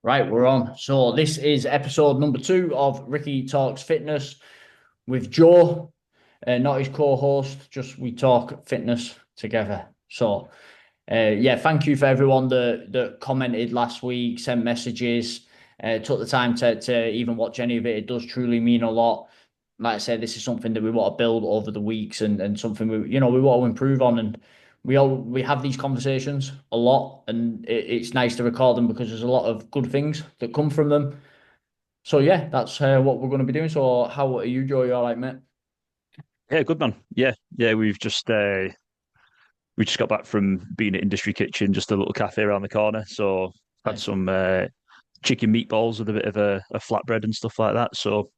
Right, we're on. So this is episode number 2 of Ricky Talks Fitness with Joe, not his co-host, just we talk fitness together. So yeah, thank you for everyone that commented last week, sent messages, took the time to even watch any of it. It does truly mean a lot. Like I said, this is something that we want to build over the weeks and something we want to improve on. And we have these conversations a lot, and it's nice to record them because there's a lot of good things that come from them. So yeah, that's what we're going to be doing. So how are you, Joe? You all right, mate? Yeah, good man. Yeah. We just got back from being at Industry Kitchen, just a little cafe around the corner. So had Nice. some chicken meatballs with a bit of a flatbread and stuff like that. So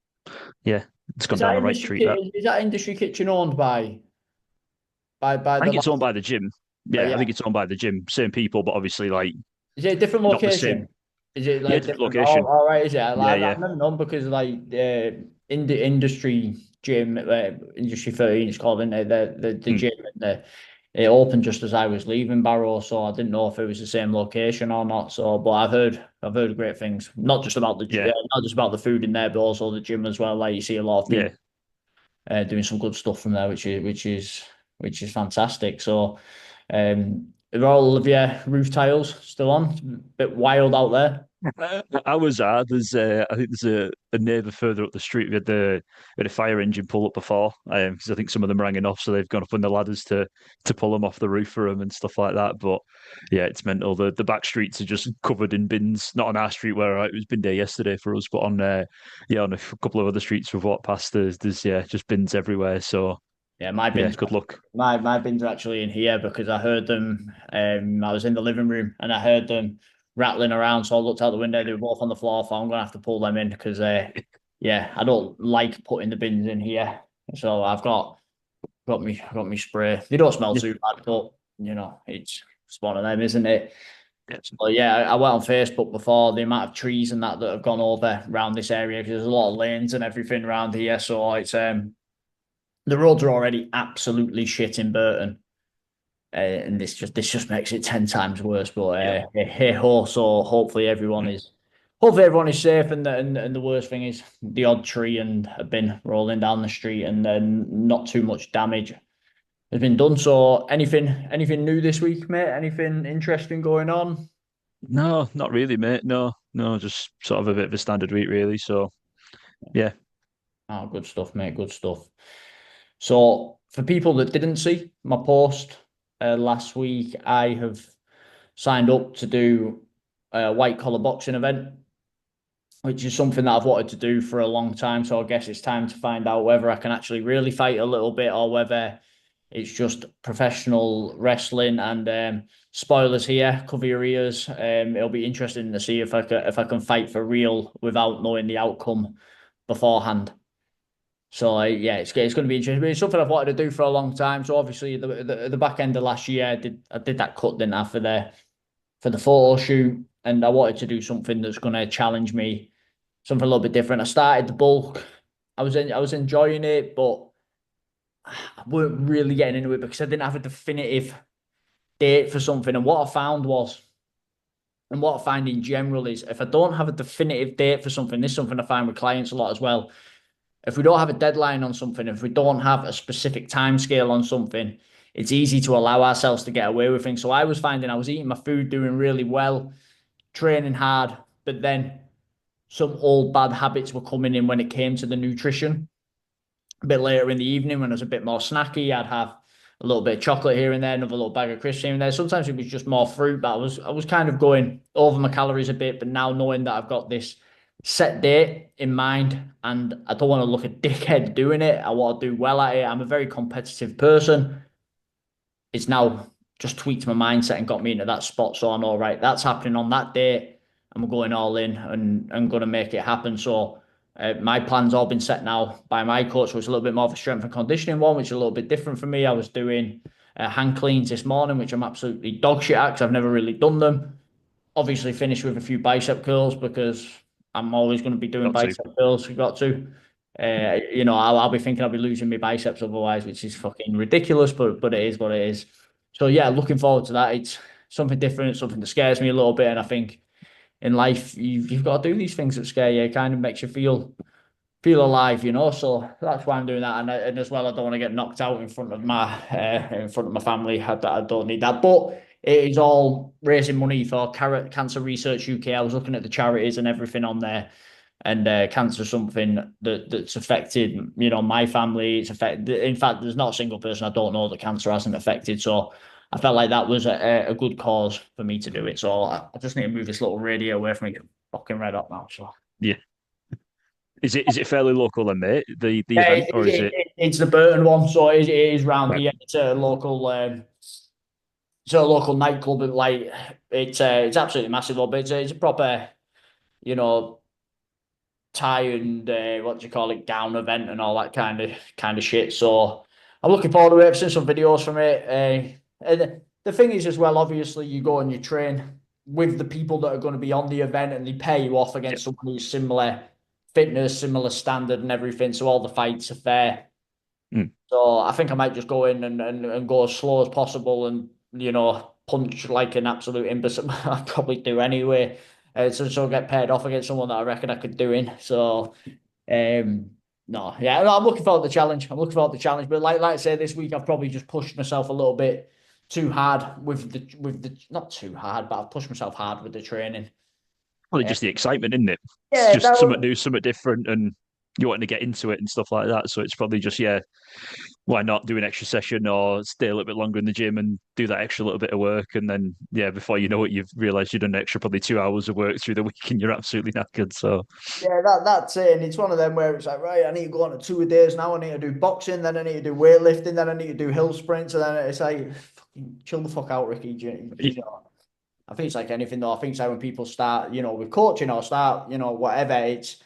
yeah, it's gone down a right treat. That Is that industry kitchen owned by I the think it's lads? owned by the gym. Yeah, I Yeah. think it's owned by the gym. Same people, but obviously like Is it a different not the same. location? Is it Yeah, like different different? Oh, location. all right. Is it? Yeah, I've yeah. never known because like in the industry gym, industry 13, it's called, isn't it? The Hmm. gym and it opened just as I was leaving Barrow, so I didn't know if it was the same location or not. So, but I've heard great things, not just about Yeah, not just about the food in there, but also the gym as well. Like you see a lot of people yeah. doing some good stuff from there, which is fantastic. So, are all of your roof tiles still on? It's a bit wild out there. Ours are. I think there's a neighbour further up the street with a fire engine pull up before. Because I think some of them are hanging off, so they've gone up on the ladders to pull them off the roof for them and stuff like that. But yeah, it's mental. The back streets are just covered in bins. Not on our street where it was bin day yesterday for us, but on on a couple of other streets we've walked past. There's just bins everywhere. So Yeah, yeah, good luck. my bins are actually in here because I heard them. I was in the living room and I heard them rattling around. So I looked out the window. They were both on the floor. So I'm gonna have to pull them in because yeah, I don't like putting the bins in here. So I've got me spray. They don't smell Yeah, too bad, but it's one of them, isn't it? yeah, So yeah, I went on Facebook before the amount of trees and that have gone over around this area because there's a lot of lanes and everything around here. So it's the roads are already absolutely shit in Burton, and this just makes it 10 times worse. But yeah. hey ho, so hopefully everyone is safe, and the worst thing is the odd tree and a bin rolling down the street, and then not too much damage has been done. So anything new this week, mate? Anything interesting going on? No, not really, mate. No, no, just sort of a bit of a standard week, really. So yeah. Oh, good stuff, mate. Good stuff. So, for people that didn't see my post last week, I have signed up to do a white collar boxing event, which is something that I've wanted to do for a long time. So, I guess it's time to find out whether I can actually really fight a little bit or whether it's just professional wrestling. And spoilers here, cover your ears. It'll be interesting to see if I can fight for real without knowing the outcome beforehand. So yeah, it's going to be interesting. But it's something I've wanted to do for a long time. So obviously, the back end of last year, I did that cut, didn't I, for the photo shoot, and I wanted to do something that's going to challenge me, something a little bit different. I started the bulk. I was enjoying it, but I weren't really getting into it because I didn't have a definitive date for something. And what I find in general is if I don't have a definitive date for something, this is something I find with clients a lot as well. If we don't have a deadline on something, if we don't have a specific time scale on something, it's easy to allow ourselves to get away with things. So I was finding I was eating my food, doing really well, training hard, but then some old bad habits were coming in when it came to the nutrition. A bit later in the evening, when I was a bit more snacky, I'd have a little bit of chocolate here and there, another little bag of crisps here and there. Sometimes it was just more fruit, but I was kind of going over my calories a bit. But now knowing that I've got this set date in mind and I don't want to look a dickhead doing it, I want to do well at it. I'm a very competitive person. It's now just tweaked my mindset and got me into that spot. So I know, right, that's happening on that day. I'm going all in and I'm going to make it happen. So my plan's all been set now by my coach, so it's a little bit more of a strength and conditioning one, which is a little bit different for me. I was doing hand cleans this morning, which I'm absolutely dog shit at because I've never really done them. Obviously, finish with a few bicep curls because I'm always going to be doing Got to. bicep curls. We've got to. I'll be thinking I'll be losing my biceps otherwise, which is fucking ridiculous, but it is what it is. So yeah, looking forward to that. It's something different, something that scares me a little bit, and I think in life, you've got to do these things that scare you. It kind of makes you feel alive, you know. So that's why I'm doing that, and as well, I don't want to get knocked out in front of my family. I don't need that, but it is all raising money for Cancer Research UK. I was looking at the charities and everything on there, and cancer is something that's affected, you know, my family. It's affected. In fact, there's not a single person I don't know that cancer hasn't affected. So I felt like that was a good cause for me to do it. So I just need to move this little radio away from me. Fucking red hot now. So. Yeah. Is it fairly local then, mate? The Yeah, event, or is it it's the Burton one, so it is round like here. It's a local nightclub. Like it's absolutely massive, but it's a proper, you know, tie and what do you call it, gown event and all that kind of shit. So I'm looking forward to it. I've seen some videos from it. And the thing is, as well, obviously, you go and you train with the people that are going to be on the event, and they pay you off yeah, against someone who's similar fitness, similar standard, and everything. So all the fights are fair. mm, So I think I might just go in and go as slow as possible and, you know, punch like an absolute imbecile. I'd probably do anyway. So get paired off against someone that I reckon I could do in. So no, yeah, no, I'm looking forward to the challenge. I'm looking forward to the challenge. But like I say, this week I've probably just pushed myself a little bit too hard with the not too hard, but I've pushed myself hard with the training. probably just the excitement, isn't it? It's Yeah, just something new, something different, and you wanting to get into it and stuff like that. So it's probably just, yeah, why not do an extra session or stay a little bit longer in the gym and do that extra little bit of work, and then yeah, before you know it, you've realised you've done an extra probably 2 hours of work through the week, and you're absolutely knackered. So yeah, that's it. And it's one of them where it's like, right, I need to go on a 2 days now. I need to do boxing, then I need to do weightlifting, then I need to do hill sprints, and then it's like, fucking chill the fuck out, Ricky. You know, I think it's like anything though. I think it's like when people start, you know, with coaching or start, you know, whatever, it's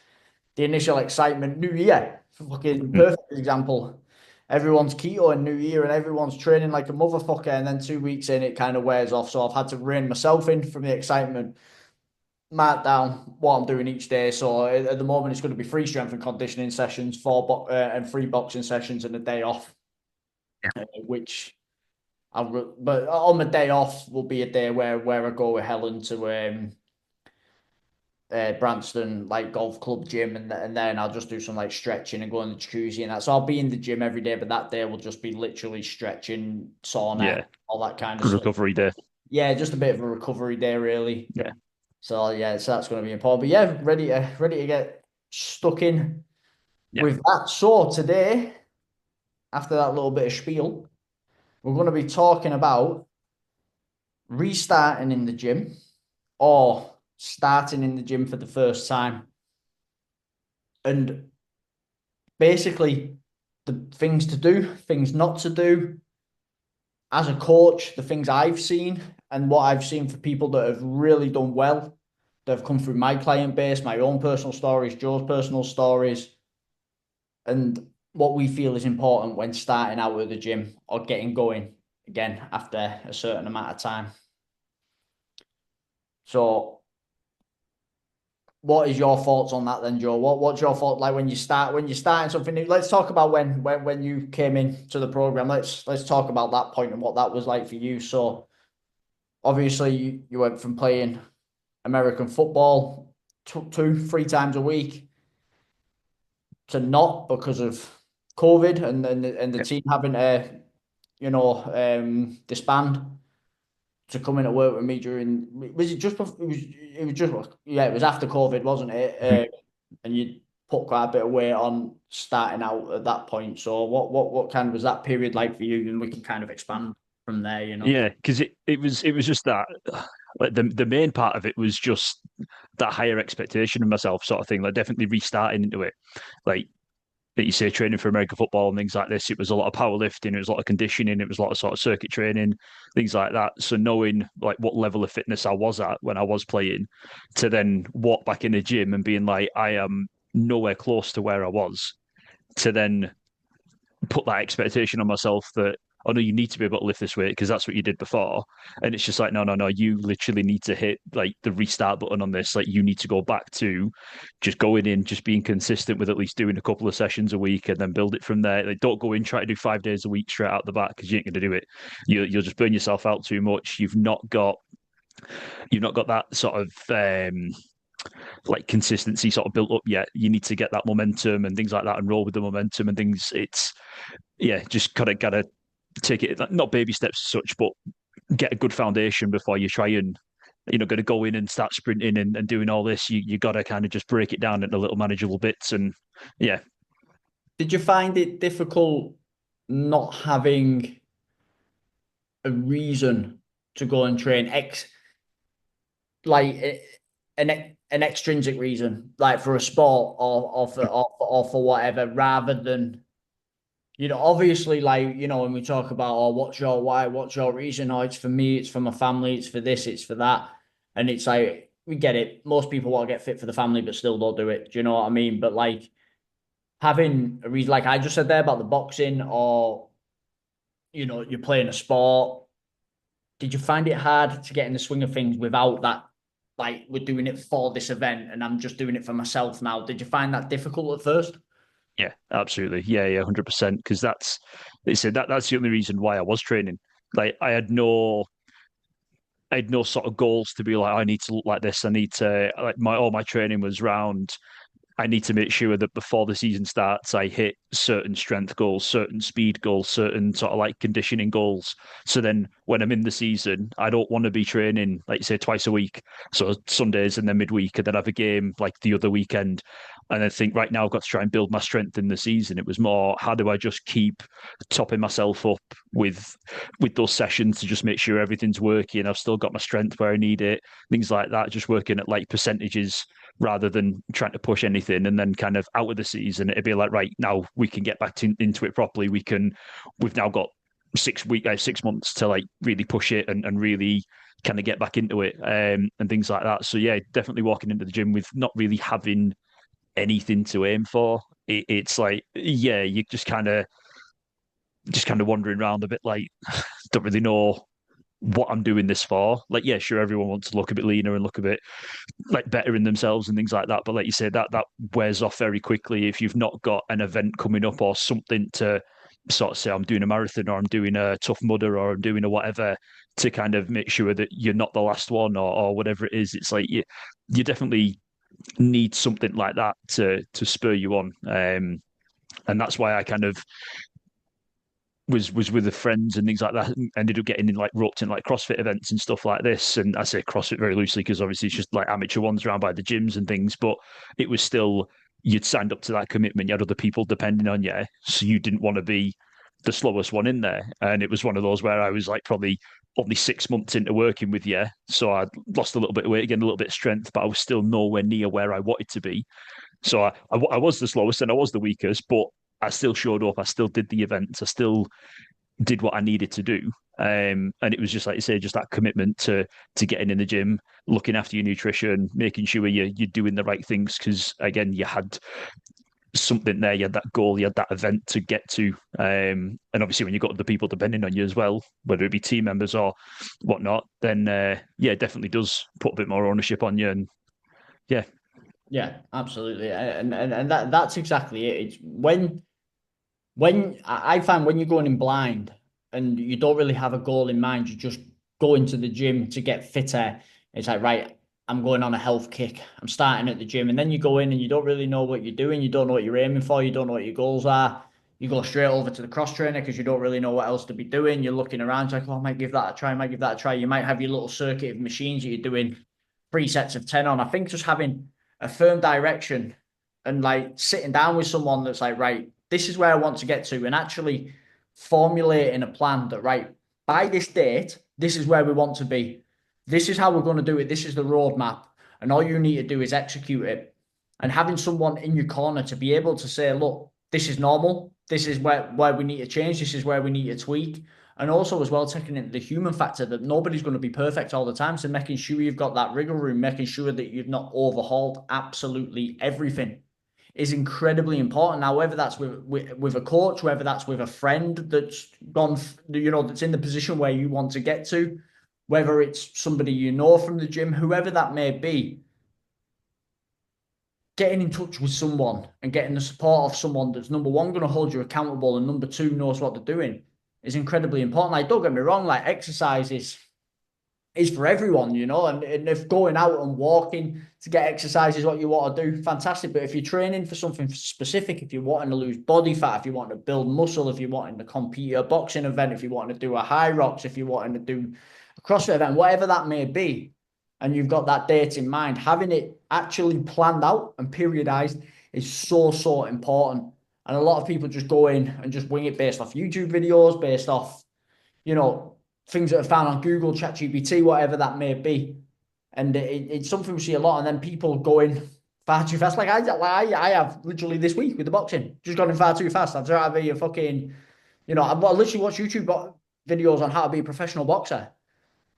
the initial excitement. New Year, fucking perfect example. Everyone's keto in New Year and everyone's training like a motherfucker. And then 2 weeks in, it kind of wears off. So I've had to rein myself in from the excitement, mark down what I'm doing each day. So at the moment, it's going to be 3 strength and conditioning sessions, and 3 boxing sessions, and a day off, which but on the day off will be a day where I go with Helen to Branston like golf club gym, and then I'll just do some like stretching and go on the jacuzzi and that. So I'll be in the gym every day, but that day will just be literally stretching, sauna, yeah, all that kind of good stuff. recovery day. Yeah, just a bit of a recovery day, really. Yeah, So yeah, so that's going to be important. But yeah, ready to get stuck in yeah, with that. So today, after that little bit of spiel, we're going to be talking about restarting in the gym or starting in the gym for the first time. And basically, the things to do, things not to do. As a coach, the things I've seen and what I've seen for people that have really done well, that have come through my client base, my own personal stories, Joe's personal stories, and what we feel is important when starting out at the gym or getting going again after a certain amount of time. So what is your thoughts on that then, Joe? What's your thought like when you're starting something new? Let's talk about when you came into the program. Let's talk about that point and what that was like for you. So obviously you went from playing American football 3 times a week to not because of COVID and the yeah. team having to, you know, disband, to come into work with me during, was it just before, it was just, yeah, it was after COVID, wasn't it? Mhm. And you put quite a bit of weight on starting out at that point. So what kind of was that period like for you? And we can kind of expand from there, you know. Yeah, because it was just that like the main part of it was just that higher expectation of myself sort of thing, like definitely restarting into it. Like that you say training for American football and things like this, it was a lot of powerlifting, it was a lot of conditioning, it was a lot of sort of circuit training, things like that. So knowing like what level of fitness I was at when I was playing, to then walk back in the gym and being like, I am nowhere close to where I was, to then put that expectation on myself that oh no, you need to be able to lift this weight because that's what you did before. And it's just like, no, no, no, you literally need to hit like the restart button on this. Like you need to go back to just going in, just being consistent with at least doing a couple of sessions a week and then build it from there. Like don't go in, try to do 5 days a week straight out the back because you ain't gonna do it. You'll just burn yourself out too much. You've not got you've not got that sort of like consistency sort of built up yet. You need to get that momentum and things like that and roll with the momentum and things. It's just gotta take it not baby steps as such, but get a good foundation before you try and going to go in and start sprinting and doing all this. You got to kind of just break it down into little manageable bits and yeah. Did you find it difficult not having a reason to go and train like an extrinsic reason, like for a sport or for whatever, rather than obviously, like, when we talk about, oh, what's your why, what's your reason? Oh, it's for me, it's for my family, it's for this, it's for that. And it's like, we get it. Most people want to get fit for the family, but still don't do it. Do you know what I mean? But like having a reason, like I just said there about the boxing, or, you're playing a sport. Did you find it hard to get in the swing of things without that? Like, we're doing it for this event and I'm just doing it for myself now. Did you find that difficult at first? Yeah, absolutely. Yeah, 100%. Because they said that's the only reason why I was training. Like I had no sort of goals to be like, I need to look like this. I need to like all my training was round. I need to make sure that before the season starts, I hit certain strength goals, certain speed goals, certain sort of like conditioning goals. So then when I'm in the season, I don't want to be training, like say, twice a week. So Sundays and then midweek, and then have a game like the other weekend. And I think right now I've got to try and build my strength in the season. It was more, how do I just keep topping myself up with those sessions to just make sure everything's working? I've still got my strength where I need it, things like that, just working at like percentages rather than trying to push anything. And then kind of out of the season, it'd be like, right, now we can get back into it properly. We've now got 6 months to like really push it and really kind of get back into it and things like that. So yeah, definitely walking into the gym with not really having anything to aim for. It's like, yeah, you just kind of wandering around a bit like, don't really know what I'm doing this for. Like, yeah, sure, everyone wants to look a bit leaner and look a bit like better in themselves and things like that. But like you said, that wears off very quickly if you've not got an event coming up or something to sort of say, I'm doing a marathon or I'm doing a Tough Mudder or I'm doing a whatever, to kind of make sure that you're not the last one or whatever it is. It's like you definitely need something like that to spur you on. And that's why I kind of was with the friends and things like that, and ended up getting in like roped in like CrossFit events and stuff like this. And I say CrossFit very loosely because obviously it's just like amateur ones around by the gyms and things, but it was still, you'd signed up to that commitment, you had other people depending on you, so you didn't want to be the slowest one in there. And it was one of those where I was like probably only 6 months into working with you, so I lost a little bit of weight, again a little bit of strength, but I was still nowhere near where I wanted to be. So I was the slowest and I was the weakest, but I still showed up. I still did the events. I still did what I needed to do. And it was just like you say, just that commitment to getting in the gym, looking after your nutrition, making sure you're doing the right things. Because again, you had something there, you had that goal, you had that event to get to. And obviously, when you've got other people depending on you as well, whether it be team members or whatnot, then yeah, it definitely does put a bit more ownership on you. And yeah, Yeah, absolutely. And that's exactly it. It's when I find when you're going in blind and you don't really have a goal in mind, you just go into the gym to get fitter. It's like, right, I'm going on a health kick. I'm starting at the gym. And then you go in and you don't really know what you're doing. You don't know what you're aiming for. You don't know what your goals are. You go straight over to the cross trainer because you don't really know what else to be doing. You're looking around, it's like, oh, I might give that a try, I might give that a try. You might have your little circuit of machines that you're doing 3 sets of 10 on. I think just having a firm direction and like sitting down with someone that's like, right, this is where I want to get to, and actually formulating a plan that, right, by this date, this is where we want to be. This is how we're going to do it. This is the roadmap. And all you need to do is execute it. And having someone in your corner to be able to say, look, this is normal. This is where we need to change. This is where we need to tweak. And also as well, taking into the human factor that nobody's going to be perfect all the time. So making sure you've got that wriggle room, making sure that you've not overhauled absolutely everything is incredibly important. Now, whether that's with a coach, whether that's with a friend that's gone, that's in the position where you want to get to, whether it's somebody you know from the gym, whoever that may be, getting in touch with someone and getting the support of someone that's, number one, going to hold you accountable, and number two, knows what they're doing is incredibly important. Like, don't get me wrong, like exercise is is for everyone, you know. And if going out and walking to get exercise is what you want to do, fantastic. But if you're training for something specific, if you're wanting to lose body fat, if you're wanting to build muscle, if you're wanting to compete at a boxing event, if you're wanting to do a high rocks, if you're wanting to do a CrossFit event, whatever that may be, and you've got that date in mind, having it actually planned out and periodized is so, so important. And a lot of people just go in and just wing it based off YouTube videos, based off, you know, things that are found on Google, ChatGPT, whatever that may be. And it's something we see a lot. And then people going far too fast. Like I have literally this week with the boxing, just gone in far too fast. I'd rather be a fucking, you know, I literally watch YouTube videos on how to be a professional boxer.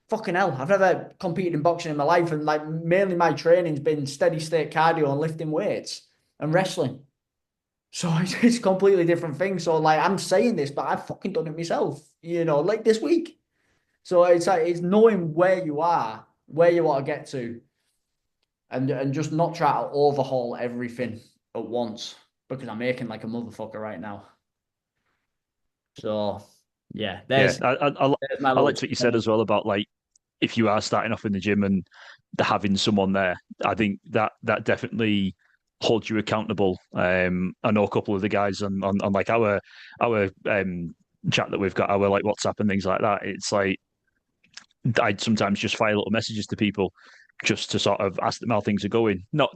Fucking hell, I've never competed in boxing in my life. And like mainly my training's been steady state cardio and lifting weights and wrestling. So it's a completely different thing. So like I'm saying this, but I've fucking done it myself, you know, like this week. So it's like it's knowing where you are, where you want to get to, and just not try to overhaul everything at once because I'm making like a motherfucker right now. So yeah, Yeah, there's my I little liked what you said as well about like if you are starting off in the gym and having someone there. I think that definitely holds you accountable. I know a couple of the guys on like our chat that we've got, our like WhatsApp and things like that. It's like I'd sometimes just fire little messages to people just to sort of ask them how things are going. Not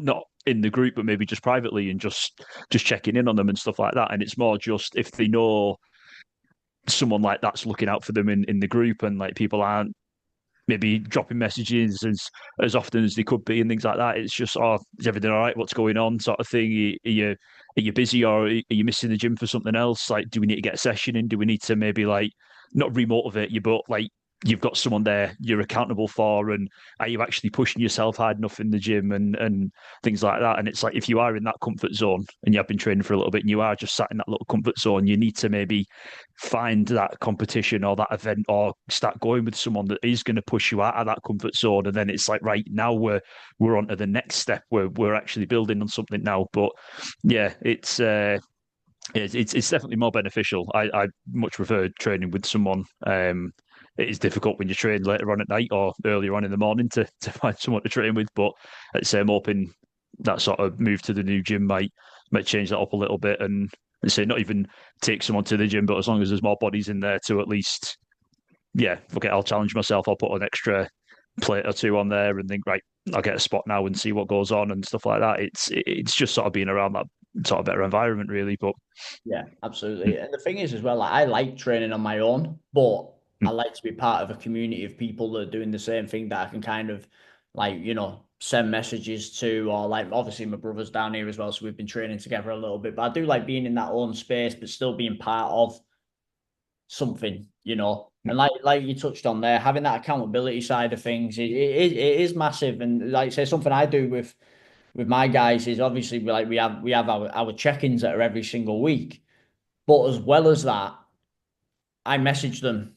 in the group, but maybe just privately and just checking in on them and stuff like that. And it's more just if they know someone like that's looking out for them in the group and like people aren't maybe dropping messages as often as they could be and things like that. It's just, oh, is everything all right? What's going on? Sort of thing. Are you busy or are you missing the gym for something else? Like, do we need to get a session in? Do we need to maybe like not remotivate you, but like you've got someone there you're accountable for, and are you actually pushing yourself hard enough in the gym and things like that? And it's like if you are in that comfort zone and you have been training for a little bit and you are just sat in that little comfort zone, you need to maybe find that competition or that event or start going with someone that is going to push you out of that comfort zone. And then it's like, right, now we're on to the next step where we're actually building on something now. But yeah, it's definitely more beneficial. I much prefer training with someone. It is difficult when you train later on at night or earlier on in the morning to find someone to train with. But I'd say I'm hoping that sort of move to the new gym might change that up a little bit and say not even take someone to the gym, but as long as there's more bodies in there to at least, yeah, okay, I'll challenge myself. I'll put an extra plate or two on there and think, right, I'll get a spot now and see what goes on and stuff like that. It's just sort of being around that sort of better environment, really. But yeah, absolutely. And the thing is as well, like, I like training on my own, but I like to be part of a community of people that are doing the same thing that I can kind of like, you know, send messages to, or like obviously my brother's down here as well, so we've been training together a little bit. But I do like being in that own space, but still being part of something, you know. And like you touched on there, having that accountability side of things, it is massive. And like I say, something I do with my guys is obviously like we have our check-ins that are every single week. But as well as that, I message them.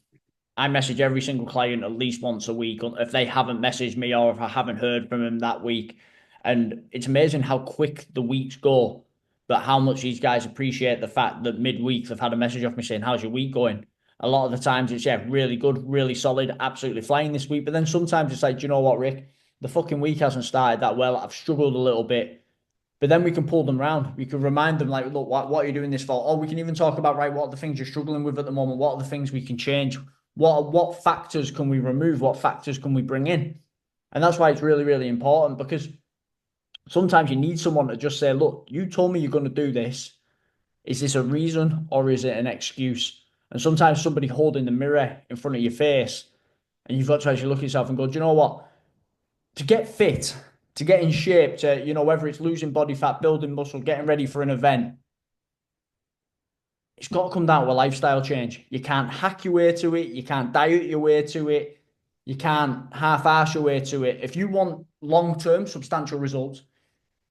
I message every single client at least once a week if they haven't messaged me or if I haven't heard from them that week. And it's amazing how quick the weeks go, but how much these guys appreciate the fact that midweek they've had a message off me saying, "How's your week going?" A lot of the times it's yeah, really good, really solid, absolutely flying this week. But then sometimes it's like, do you know what, Rick? The fucking week hasn't started that well. I've struggled a little bit. But then we can pull them round. We can remind them, like, look, what are you doing this for? Or we can even talk about, right, what are the things you're struggling with at the moment? What are the things we can change? What factors can we remove? What factors can we bring in? And that's why it's really, really important because sometimes you need someone to just say, look, you told me you're going to do this. Is this a reason or is it an excuse? And sometimes somebody holding the mirror in front of your face and you've got to actually look at yourself and go, do you know what? To get fit, to get in shape, to, you know, whether it's losing body fat, building muscle, getting ready for an event, it's got to come down to a lifestyle change. You can't hack your way to it. You can't diet your way to it. You can't half-ass your way to it. If you want long-term substantial results,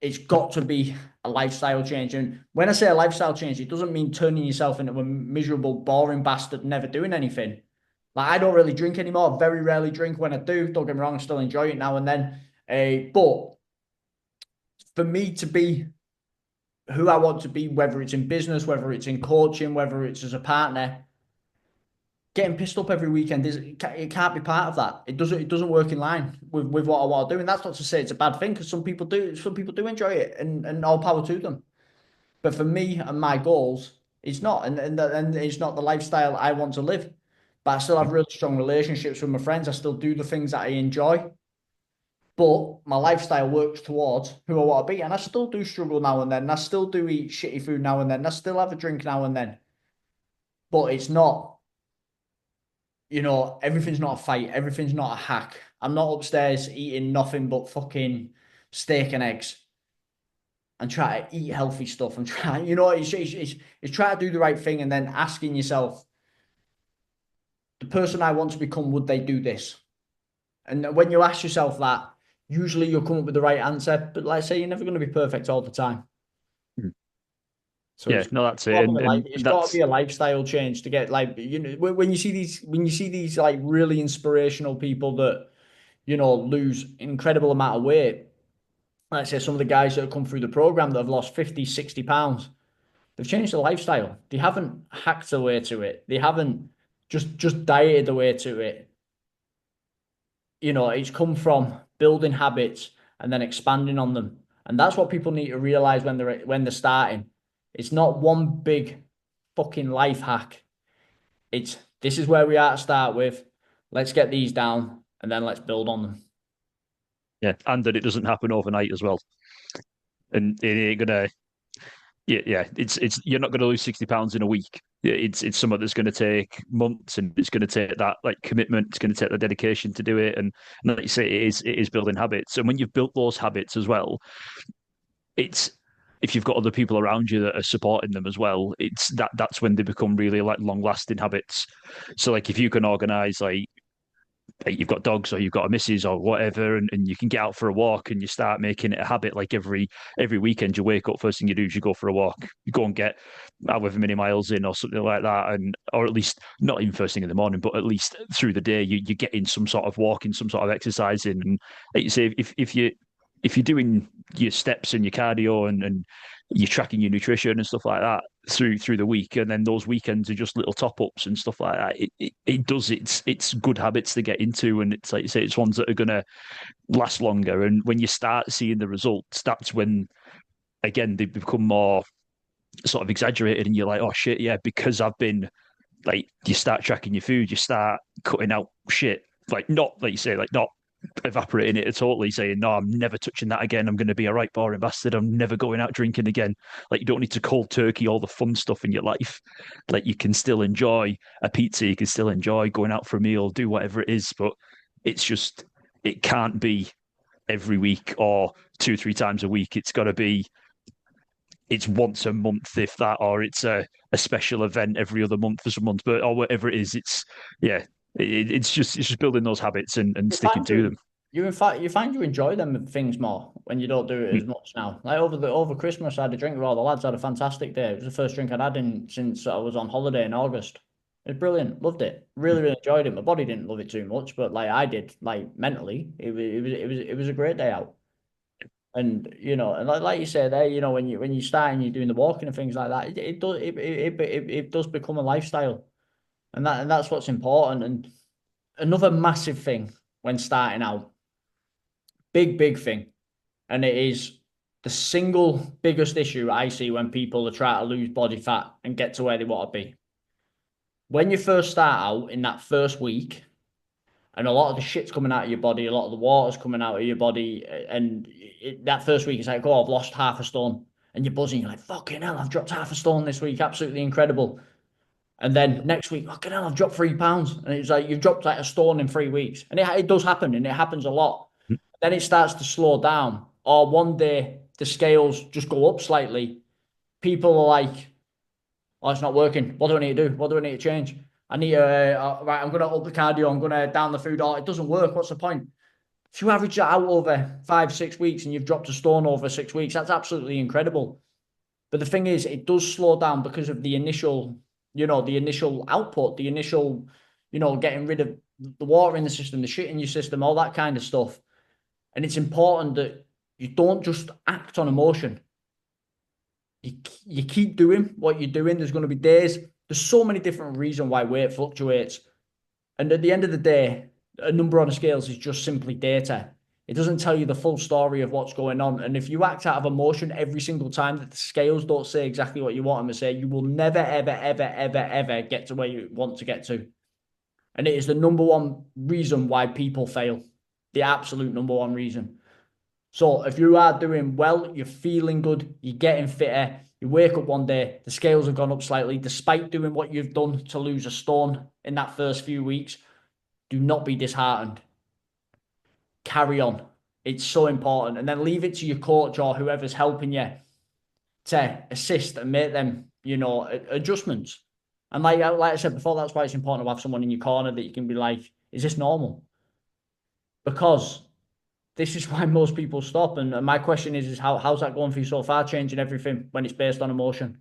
it's got to be a lifestyle change. And when I say a lifestyle change, it doesn't mean turning yourself into a miserable, boring bastard, never doing anything. Like I don't really drink anymore. Very rarely drink. When I do, don't get me wrong, I still enjoy it now and then. But for me to be who I want to be, whether it's in business, whether it's in coaching, whether it's as a partner, getting pissed up every weekend it can't be part of that. It doesn't work in line with what I want to do. And that's not to say it's a bad thing, because some people do enjoy it, and all power to them. But for me and my goals, it's not, and it's not the lifestyle I want to live. But I still have really strong relationships with my friends. I still do the things that I enjoy. But my lifestyle works towards who I want to be. And I still do struggle now and then. And I still do eat shitty food now and then. And I still have a drink now and then. But it's not, everything's not a fight. Everything's not a hack. I'm not upstairs eating nothing but fucking steak and eggs and try to eat healthy stuff and try, it's try to do the right thing and then asking yourself, the person I want to become, would they do this? And when you ask yourself that, usually you'll come up with the right answer. But like I say, you're never going to be perfect all the time. So Yeah, no, that's it. It's got to be a lifestyle change to get, like, when you see these like really inspirational people that, lose incredible amount of weight. Like I say, some of the guys that have come through the program that have lost 50, 60 pounds, they've changed their lifestyle. They haven't hacked their way to it. They haven't just dieted their way to it. It's come from building habits and then expanding on them. And that's what people need to realize when they're starting. It's not one big fucking life hack. This is where we are to start with. Let's get these down and then let's build on them. Yeah, and that it doesn't happen overnight as well. And it ain't gonna. Yeah. It's you're not gonna lose 60 pounds in a week. It's something that's going to take months, and it's going to take that like commitment. It's going to take the dedication to do it, and like you say, it is building habits. And when you've built those habits as well, it's if you've got other people around you that are supporting them as well, that's when they become really like long lasting habits. So like if you can organize like you've got dogs or you've got a missus or whatever, and you can get out for a walk and you start making it a habit. Like every weekend, you wake up, first thing you do is you go for a walk. You go and get however many miles in or something like that, and or at least not even first thing in the morning, but at least through the day, you get in some sort of walking, some sort of exercising. And like you say, if you're doing your steps and your cardio and you're tracking your nutrition and stuff like that through the week, and then those weekends are just little top ups and stuff like that. It's good habits to get into, and it's like you say, it's ones that are gonna last longer. And when you start seeing the results, that's when again they become more sort of exaggerated, and you're like, oh shit, yeah, because I've been like, you start tracking your food, you start cutting out shit, like not like you say, like not evaporating it totally, saying, no, I'm never touching that again. I'm going to be a right boring bastard. I'm never going out drinking again. Like, you don't need to cold turkey all the fun stuff in your life. Like, you can still enjoy a pizza, you can still enjoy going out for a meal, do whatever it is, but it's just, it can't be every week or 2-3 times a week. It's got to be, it's once a month, if that, or it's a special event every other month for some months, but or whatever it is. It's yeah, it's just building those habits and sticking to them. You find you enjoy them things more when you don't do it as much now. Like over Christmas, I had a drink with all the lads. I had a fantastic day. It was the first drink I'd had since I was on holiday in August. It was brilliant. Loved it. Really enjoyed it. My body didn't love it too much, but like I did, like mentally, it was a great day out. And and like you say there, when you start and you're doing the walking and things like that, it does become a lifestyle, and that's what's important. And another massive thing when starting out, big thing, and it is the single biggest issue I see when people are trying to lose body fat and get to where they want to be. When you first start out in that first week, and a lot of the shit's coming out of your body, a lot of the water's coming out of your body, and that first week it's like, oh, I've lost half a stone, and you're buzzing, you're like, fucking hell, I've dropped half a stone this week, absolutely incredible. And then next week, fucking hell, I've dropped 3 pounds, and it's like you've dropped like a stone in 3 weeks, and it does happen, and it happens a lot. Then it starts to slow down, or one day the scales just go up slightly. People are like, oh, it's not working. What do I need to do? What do I need to change? I need to, right, I'm going to up the cardio. I'm going to down the food. Oh, it doesn't work. What's the point? If you average that out over 5-6 weeks and you've dropped a stone over 6 weeks, that's absolutely incredible. But the thing is, it does slow down because of the initial, the initial output, the initial, getting rid of the water in the system, the shit in your system, all that kind of stuff. And it's important that you don't just act on emotion. You keep doing what you're doing. There's going to be days There's so many different reasons why weight fluctuates. And at the end of the day, a number on the scales is just simply data. It doesn't tell you the full story of what's going on. And if you act out of emotion every single time that the scales don't say exactly what you want them to say, you will never, ever, ever, ever, ever get to where you want to get to. And it is the number one reason why people fail. The absolute number one reason. So if you are doing well, you're feeling good, you're getting fitter, you wake up one day, the scales have gone up slightly, despite doing what you've done to lose a stone in that first few weeks, do not be disheartened. Carry on. It's so important. And then leave it to your coach or whoever's helping you to assist and make them, adjustments. And like I said before, that's why it's important to have someone in your corner that you can be like, is this normal? Because this is why most people stop. And my question is how's that going for you so far, changing everything when it's based on emotion?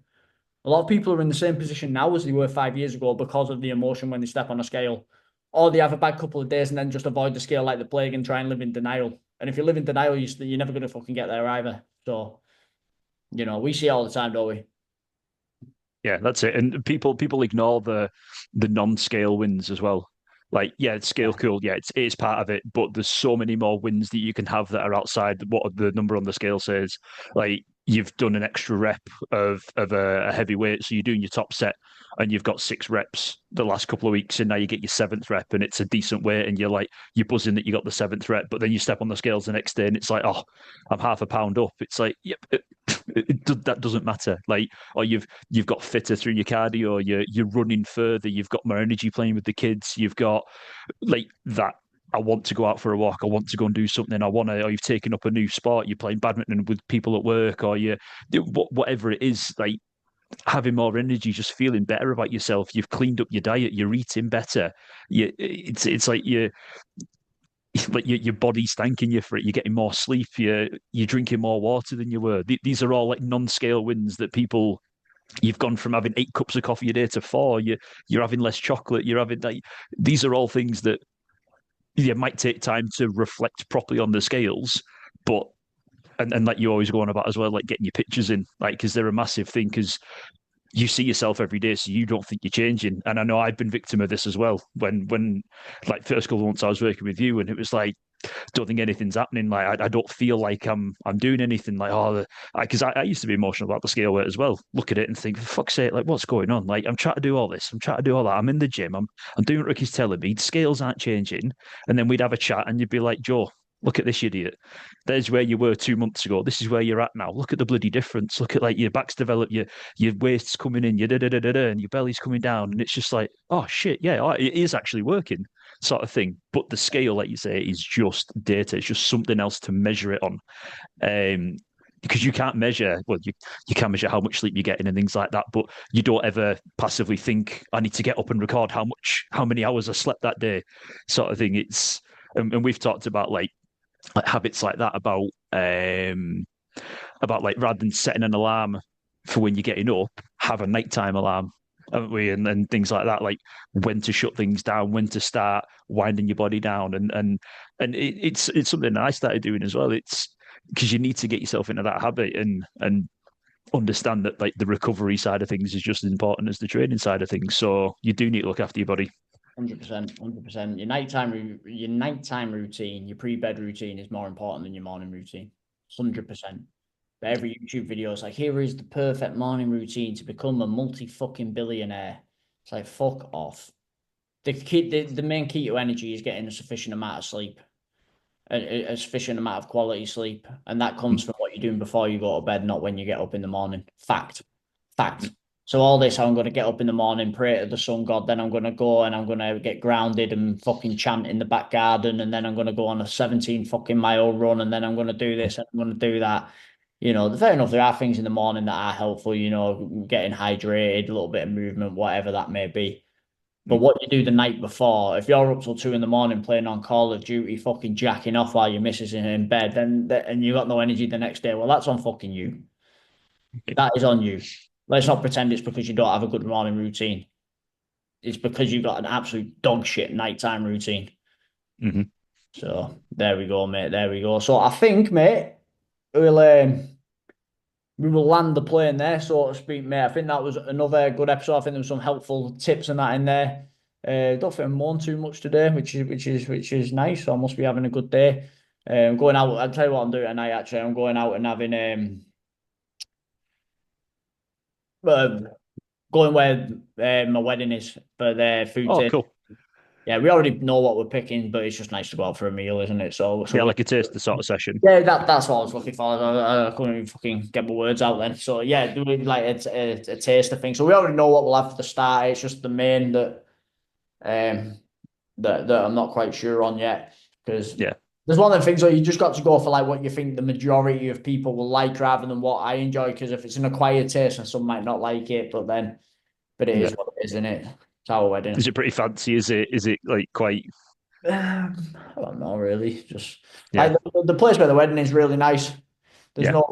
A lot of people are in the same position now as they were 5 years ago because of the emotion when they step on a scale. Or they have a bad couple of days and then just avoid the scale like the plague and try and live in denial. And if you live in denial, you're never going to fucking get there either. So, we see it all the time, don't we? Yeah, that's it. And people ignore the non-scale wins as well. Like, yeah, it's scale Yeah. cool. Yeah, it's part of it, but there's so many more wins that you can have that are outside what the number on the scale says. Like, you've done an extra rep of a heavy weight, so you're doing your top set, and you've got 6 reps the last couple of weeks, and now you get your seventh rep, and it's a decent weight, and you're buzzing that you got the seventh rep, but then you step on the scales the next day, and it's like, oh, I'm half a pound up. It's like, yep, that doesn't matter. Like, or you've got fitter through your cardio, you're running further, you've got more energy playing with the kids, you've got like that. I want to go out for a walk. I want to go and do something. Or you've taken up a new sport. You're playing badminton with people at work, or whatever it is. Like, having more energy, just feeling better about yourself. You've cleaned up your diet. You're eating better. It's like your body's thanking you for it. You're getting more sleep. You're drinking more water than you were. These are all like non-scale wins that people. You've gone from having 8 cups of coffee a day to 4. You're having less chocolate. You're having like these are all things that might take time to reflect properly on the scales, but and like you always go on about as well, like getting your pictures in, like because they're a massive thing because you see yourself every day, so you don't think you're changing. And I know I've been victim of this as well. When like first couple of months I was working with you, and it was like don't think anything's happening. Like I don't feel like I'm doing anything. Like because I used to be emotional about the scale weight as well. Look at it and think, for fuck's sake, like what's going on? Like I'm trying to do all this, I'm trying to do all that. I'm in the gym, I'm doing what Ricky's telling me. The scales aren't changing, and then we'd have a chat, and you'd be like, Joe, look at this idiot. There's where you were 2 months ago. This is where you're at now. Look at the bloody difference. Look at like your back's developed, your waist's coming in, your da da da da da, and your belly's coming down, and it's just like, oh shit, yeah, it is actually working, sort of thing. But the scale, like you say, is just data. It's just something else to measure it on. Um, because you can't measure, well, you can measure how much sleep you're getting and things like that, but you don't ever passively think, I need to get up and record how many hours I slept that day, sort of thing. And we've talked about like habits like that about like rather than setting an alarm for when you're getting up, have a nighttime alarm, haven't we? And things like that, like when to shut things down, when to start winding your body down, it's something that I started doing as well. It's because you need to get yourself into that habit and understand that like the recovery side of things is just as important as the training side of things. So you do need to look after your body. 100%, 100%. Your nighttime routine, your pre-bed routine is more important than your morning routine. 100%. But every YouTube video is like, here is the perfect morning routine to become a multi-fucking billionaire. It's like, fuck off. The main key to energy is getting a sufficient amount of sleep, a sufficient amount of quality sleep. And that comes from what you're doing before you go to bed, not when you get up in the morning. Fact. Fact. So all this, I'm going to get up in the morning, pray to the sun god, then I'm going to go and I'm going to get grounded and fucking chant in the back garden, and then I'm going to go on a 17 fucking mile run, and then I'm going to do this and I'm going to do that. Fair enough, there are things in the morning that are helpful, getting hydrated, a little bit of movement, whatever that may be. But what you do the night before, if you're up till 2 in the morning playing on Call of Duty, fucking jacking off while your missus is in bed, then and you got no energy the next day, well, that's on fucking you. That is on you. Let's not pretend it's because you don't have a good morning routine. It's because you've got an absolute dog shit nighttime routine. Mm-hmm. So there we go, mate. There we go. So I think, mate, we'll we will land the plane there, so to speak, mate. I think that was another good episode. I think there was some helpful tips and that in there. Don't think I'm moan too much today, which is nice. So I must be having a good day. Going out. I'll tell you what I'm doing tonight. Actually, I'm going out and having uh, going where my wedding is for the food Oh, taste. cool. Yeah, we already know what we're picking, but it's just nice to go out for a meal, isn't it? So Yeah, we, like a taster sort of session. yeah, that's what I was looking for. I couldn't even fucking get my words out then. So yeah, doing like a taster thing. So we already know what we'll have for the start. It's just the main um that I'm not quite sure on yet because Yeah, there's one of the things where you just got to go for like what you think the majority of people will like rather than what I enjoy. Because if it's an acquired taste and some might not like it, but it is yeah. what it is, isn't it? It's our wedding. Is it pretty fancy? Is it like quite? I don't know really. Just like Yeah, the place where the wedding is really nice. There's yeah. no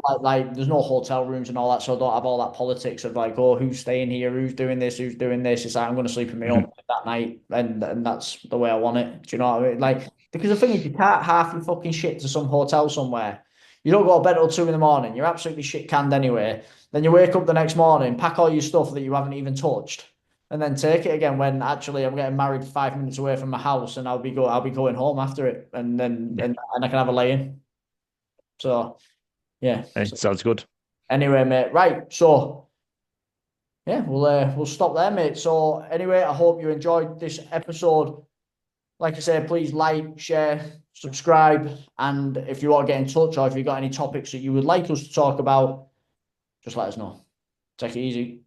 there's no hotel rooms and all that, so I don't have all that politics of like, oh, who's staying here, who's doing this, who's doing this. It's like I'm going to sleep in my own Mhm. bed that night, and that's the way I want it. Do you know what I mean? Like because the thing is, you can't half your fucking shit to some hotel somewhere. You don't go to bed till 2 in the morning. You're absolutely shit canned anyway. Then you wake up the next morning, pack all your stuff that you haven't even touched, and then take it again. When actually I'm getting married 5 minutes away from my house, and I'll be going home after it, and then Yeah. and I can have a lay in. So yeah. Hey, So, sounds good. anyway, mate. Right. So yeah, we'll stop there, mate. So anyway, I hope you enjoyed this episode. Like I said, please like, share, subscribe, and if you want to get in touch or if you've got any topics that you would like us to talk about, just let us know. Take it easy.